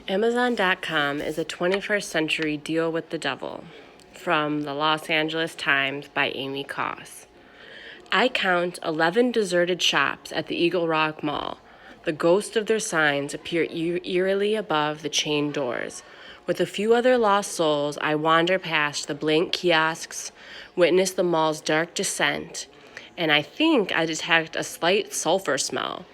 Amazon.com is a 21st century deal with the devil, from the Los Angeles Times by Amy Koss. I count 11 deserted shops at the Eagle Rock Mall. The ghosts of their signs appear eerily above the chained doors. With a few other lost souls, I wander past the blank kiosks, witness the mall's dark descent, and I think I detect a slight sulfur smell.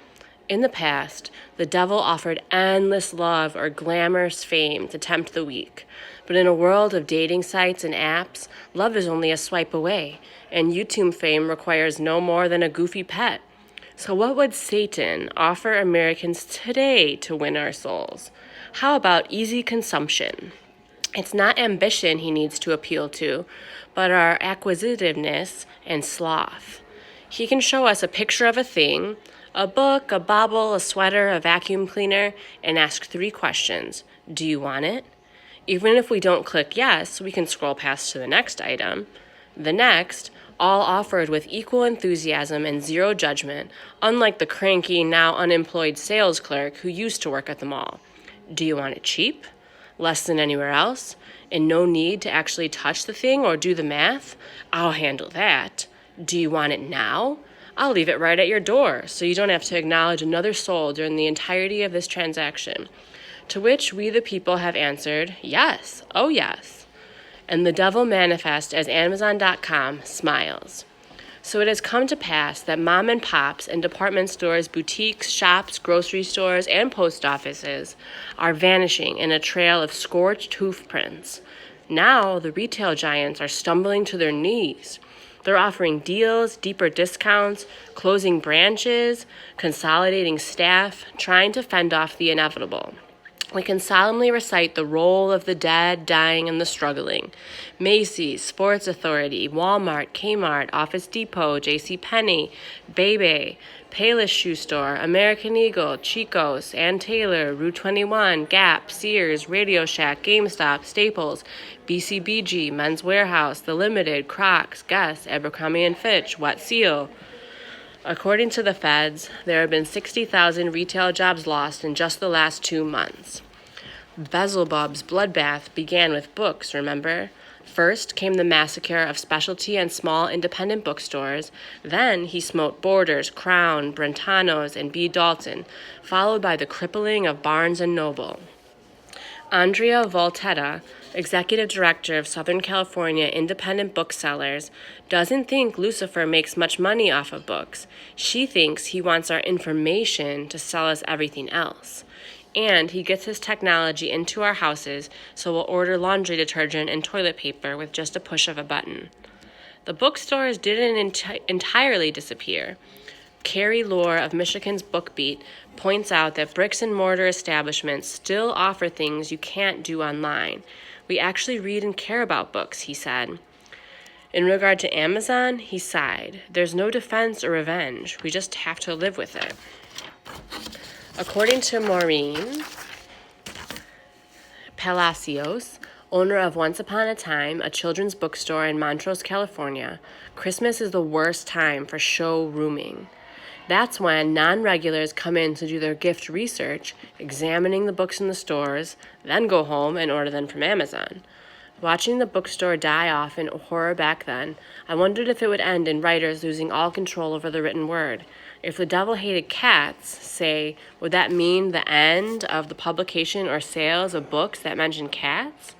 In the past, the devil offered endless love or glamorous fame to tempt the weak. But in a world of dating sites and apps, love is only a swipe away, and YouTube fame requires no more than a goofy pet. So what would Satan offer Americans today to win our souls? How about easy consumption? It's not ambition he needs to appeal to, but our acquisitiveness and sloth. He can show us a picture of a thing, a book, a bauble, a sweater, a vacuum cleaner, and ask 3 questions. Do you want it? Even if we don't click yes, we can scroll past to the next item. The next, all offered with equal enthusiasm and zero judgment, unlike the cranky, now unemployed sales clerk who used to work at the mall. Do you want it cheap? Less than anywhere else? And no need to actually touch the thing or do the math? I'll handle that. Do you want it now? I'll leave it right at your door, so you don't have to acknowledge another soul during the entirety of this transaction. To which we the people have answered, yes, oh yes. And the devil manifest as Amazon.com smiles. So it has come to pass that mom and pops and department stores, boutiques, shops, grocery stores, and post offices are vanishing in a trail of scorched hoof prints. Now the retail giants are stumbling to their knees. They're offering deals, deeper discounts, closing branches, consolidating staff, trying to fend off the inevitable. We can solemnly recite the roll of the dead, dying, and the struggling. Macy's, Sports Authority, Walmart, Kmart, Office Depot, JCPenney, Bebe, Payless Shoe Store, American Eagle, Chico's, Ann Taylor, Route 21, Gap, Sears, Radio Shack, GameStop, Staples, BCBG, Men's Warehouse, The Limited, Crocs, Guess, Abercrombie & Fitch, Wet Seal. According to the feds, there have been 60,000 retail jobs lost in just the last 2 months. Beelzebub's bloodbath began with books, remember? First came the massacre of specialty and small independent bookstores. Then he smote Borders, Crown, Brentano's, and B. Dalton, followed by the crippling of Barnes & Noble. Andrea Volterra, executive director of Southern California Independent Booksellers, doesn't think Lucifer makes much money off of books. She thinks he wants our information to sell us everything else. And he gets his technology into our houses, so we'll order laundry detergent and toilet paper with just a push of a button. The bookstores didn't entirely disappear. Carrie Lohr of Michigan's BookBeat points out that bricks and mortar establishments still offer things you can't do online. We actually read and care about books, he said. In regard to Amazon, he sighed. There's no defense or revenge. We just have to live with it. According to Maureen Palacios, owner of Once Upon a Time, a children's bookstore in Montrose, California, Christmas is the worst time for showrooming. That's when non-regulars come in to do their gift research, examining the books in the stores, then go home and order them from Amazon. Watching the bookstore die off in horror back then, I wondered if it would end in writers losing all control over the written word. If the devil hated cats, say, would that mean the end of the publication or sales of books that mention cats?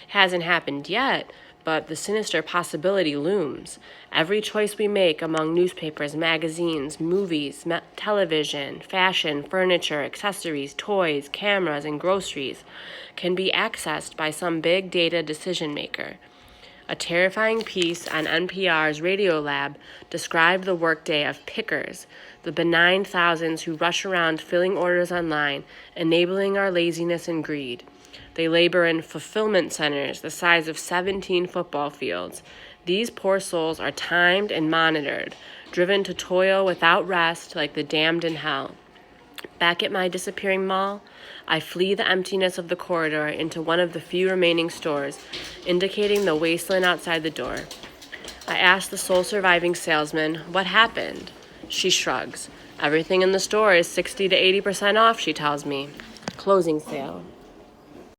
Hasn't happened yet, but the sinister possibility looms. Every choice we make among newspapers, magazines, movies, television, fashion, furniture, accessories, toys, cameras, and groceries can be accessed by some big data decision maker. A terrifying piece on NPR's Radiolab described the workday of pickers, the benign thousands who rush around filling orders online, enabling our laziness and greed. They labor in fulfillment centers the size of 17 football fields. These poor souls are timed and monitored, driven to toil without rest like the damned in hell. Back at my disappearing mall, I flee the emptiness of the corridor into one of the few remaining stores, indicating the wasteland outside the door. I ask the sole surviving salesman, what happened? She shrugs. Everything in the store is 60 to 80% off, she tells me. Closing sale.